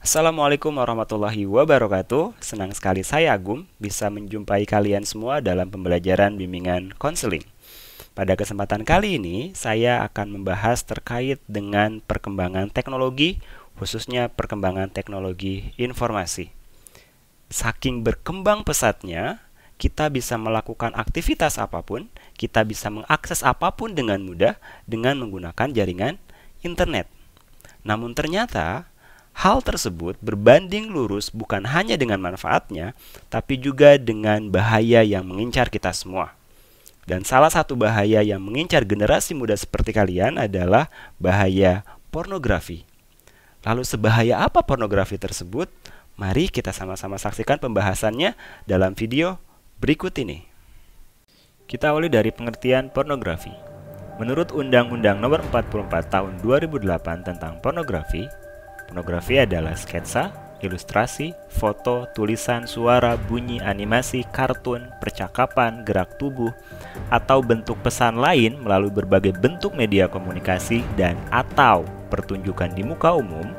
Assalamualaikum warahmatullahi wabarakatuh. Senang sekali saya Agum bisa menjumpai kalian semua dalam pembelajaran bimbingan konseling. Pada kesempatan kali ini, saya akan membahas terkait dengan perkembangan teknologi, khususnya perkembangan teknologi informasi. Saking berkembang pesatnya, kita bisa melakukan aktivitas apapun, kita bisa mengakses apapun dengan mudah dengan menggunakan jaringan internet. Namun ternyata, hal tersebut berbanding lurus bukan hanya dengan manfaatnya, tapi juga dengan bahaya yang mengincar kita semua. Dan salah satu bahaya yang mengincar generasi muda seperti kalian adalah bahaya pornografi. Lalu sebahaya apa pornografi tersebut? Mari kita sama-sama saksikan pembahasannya dalam video berikut ini. Kita awali dari pengertian pornografi. Menurut Undang-Undang Nomor 44 Tahun 2008 tentang pornografi, pornografi adalah sketsa, ilustrasi, foto, tulisan, suara, bunyi, animasi, kartun, percakapan, gerak tubuh, atau bentuk pesan lain melalui berbagai bentuk media komunikasi dan atau pertunjukan di muka umum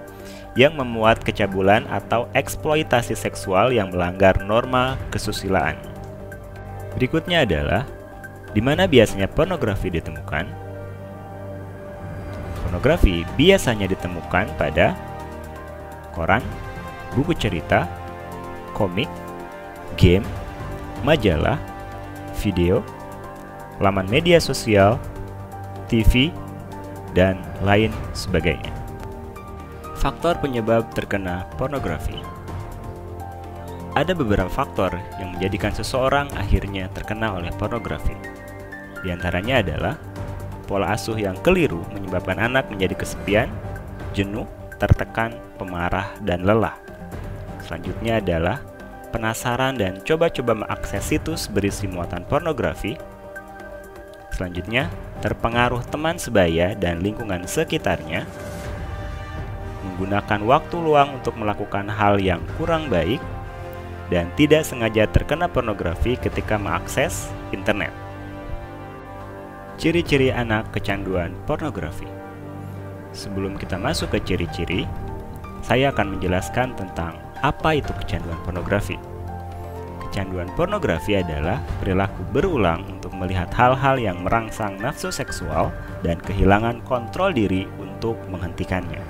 yang memuat kecabulan atau eksploitasi seksual yang melanggar norma kesusilaan. Berikutnya adalah di mana biasanya pornografi ditemukan. Pornografi biasanya ditemukan pada koran, buku cerita, komik, game, majalah, video, laman media sosial, TV, dan lain sebagainya. Faktor penyebab terkena pornografi. Ada beberapa faktor yang menjadikan seseorang akhirnya terkena oleh pornografi. Di antaranya adalah pola asuh yang keliru menyebabkan anak menjadi kesepian, jenuh, tertekan, pemarah, dan lelah. Selanjutnya adalah penasaran dan coba-coba mengakses situs berisi muatan pornografi. Selanjutnya, terpengaruh teman sebaya dan lingkungan sekitarnya, menggunakan waktu luang untuk melakukan hal yang kurang baik, dan tidak sengaja terkena pornografi ketika mengakses internet. Ciri-ciri anak kecanduan pornografi. Sebelum kita masuk ke ciri-ciri, saya akan menjelaskan tentang apa itu kecanduan pornografi. Kecanduan pornografi adalah perilaku berulang untuk melihat hal-hal yang merangsang nafsu seksual dan kehilangan kontrol diri untuk menghentikannya.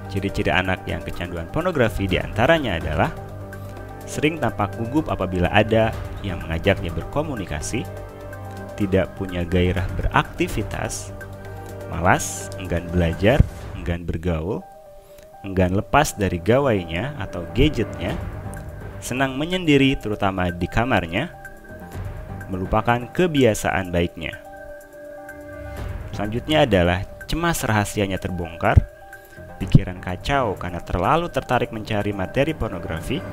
Ciri-ciri anak yang kecanduan pornografi diantaranya adalah sering tampak gugup apabila ada yang mengajaknya berkomunikasi, tidak punya gairah beraktivitas, malas, enggan belajar, enggan bergaul, enggan lepas dari gawainya atau gadgetnya, senang menyendiri terutama di kamarnya, melupakan kebiasaan baiknya. Selanjutnya adalah cemas rahasianya terbongkar, pikiran kacau karena terlalu tertarik mencari materi pornografi,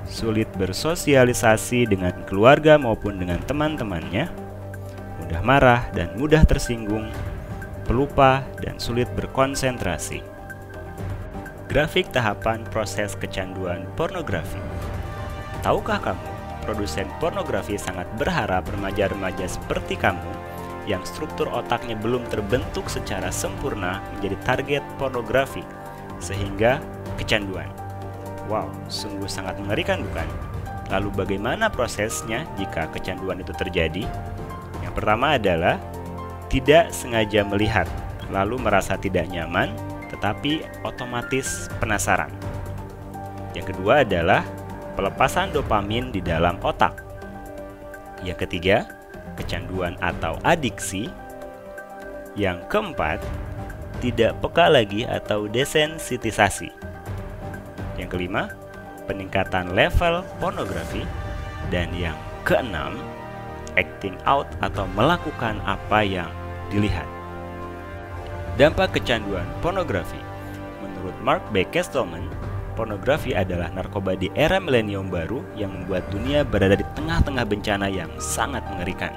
sulit bersosialisasi dengan keluarga maupun dengan teman-temannya, mudah marah dan mudah tersinggung, pelupa, dan sulit berkonsentrasi. Grafik tahapan proses kecanduan pornografi. Tahukah kamu, produsen pornografi sangat berharap remaja-remaja seperti kamu yang struktur otaknya belum terbentuk secara sempurna menjadi target pornografi, sehingga kecanduan. Wow, sungguh sangat mengerikan bukan? Lalu bagaimana prosesnya jika kecanduan itu terjadi? Yang pertama adalah tidak sengaja melihat, lalu merasa tidak nyaman, tetapi otomatis penasaran. Yang kedua adalah pelepasan dopamin di dalam otak. Yang ketiga, kecanduan atau adiksi. Yang keempat, tidak peka lagi atau desensitisasi. Yang kelima, peningkatan level pornografi. Dan yang keenam, acting out atau melakukan apa yang dilihat. Dampak kecanduan pornografi. Menurut Mark B. Kestelman, pornografi adalah narkoba di era milenium baru yang membuat dunia berada di tengah-tengah bencana yang sangat mengerikan.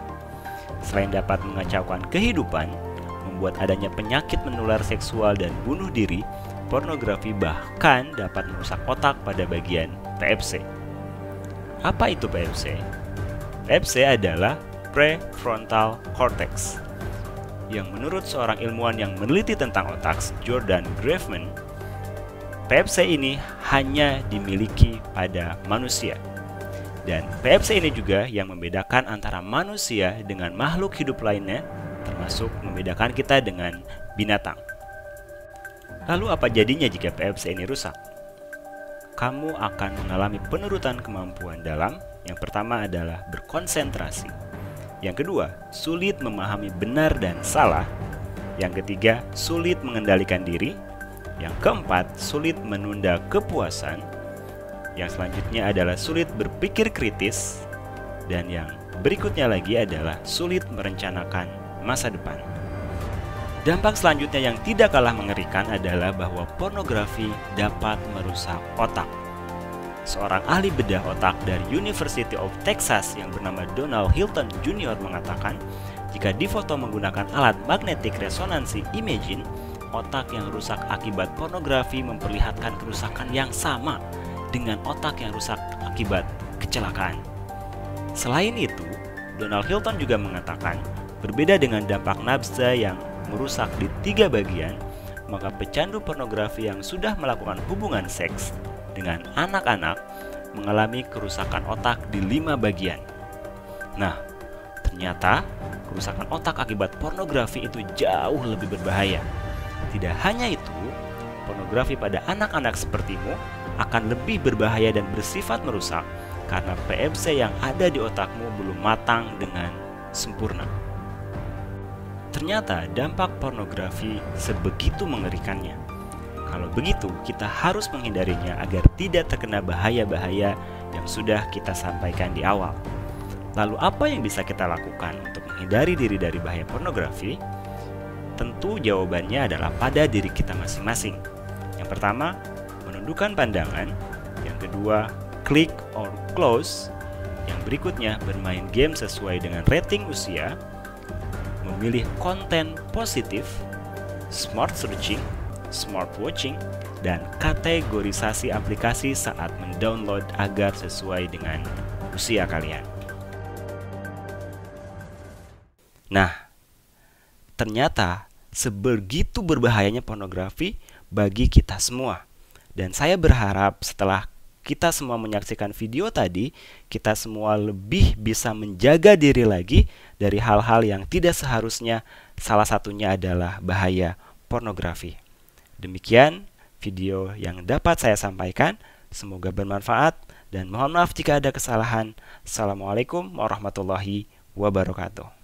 Selain dapat mengacaukan kehidupan, membuat adanya penyakit menular seksual dan bunuh diri, pornografi bahkan dapat merusak otak pada bagian PFC. Apa itu PFC? PFC adalah prefrontal cortex, yang menurut seorang ilmuwan yang meneliti tentang otak, Jordan Grafman, PFC ini hanya dimiliki pada manusia. Dan PFC ini juga yang membedakan antara manusia dengan makhluk hidup lainnya, termasuk membedakan kita dengan binatang. Lalu apa jadinya jika PFC ini rusak? Kamu akan mengalami penurutan kemampuan dalam. Yang pertama adalah berkonsentrasi. Yang kedua, sulit memahami benar dan salah. Yang ketiga, sulit mengendalikan diri. Yang keempat, sulit menunda kepuasan. Yang selanjutnya adalah sulit berpikir kritis. Dan yang berikutnya lagi adalah sulit merencanakan masa depan. Dampak selanjutnya yang tidak kalah mengerikan adalah bahwa pornografi dapat merusak otak. Seorang ahli bedah otak dari University of Texas yang bernama Donald Hilton Jr. mengatakan, jika difoto menggunakan alat magnetic resonansi imaging, otak yang rusak akibat pornografi memperlihatkan kerusakan yang sama dengan otak yang rusak akibat kecelakaan. Selain itu, Donald Hilton juga mengatakan, berbeda dengan dampak nafsa yang merusak di 3 bagian, maka pecandu pornografi yang sudah melakukan hubungan seks dengan anak-anak mengalami kerusakan otak di 5 bagian. Nah, ternyata kerusakan otak akibat pornografi itu jauh lebih berbahaya. Tidak hanya itu, pornografi pada anak-anak sepertimu akan lebih berbahaya dan bersifat merusak karena PFC yang ada di otakmu belum matang dengan sempurna. Ternyata dampak pornografi sebegitu mengerikannya. Kalau begitu, kita harus menghindarinya agar tidak terkena bahaya-bahaya yang sudah kita sampaikan di awal. Lalu apa yang bisa kita lakukan untuk menghindari diri dari bahaya pornografi? Tentu jawabannya adalah pada diri kita masing-masing. Yang pertama, menundukkan pandangan. Yang kedua, click or close. Yang berikutnya, bermain game sesuai dengan rating usia. Memilih konten positif, smart searching, smart watching, dan kategorisasi aplikasi saat mendownload agar sesuai dengan usia kalian. Nah, ternyata sebegitu berbahayanya pornografi bagi kita semua. Dan saya berharap setelah kita semua menyaksikan video tadi, kita semua lebih bisa menjaga diri lagi dari hal-hal yang tidak seharusnya, salah satunya adalah bahaya pornografi. Demikian video yang dapat saya sampaikan, semoga bermanfaat dan mohon maaf jika ada kesalahan. Assalamualaikum warahmatullahi wabarakatuh.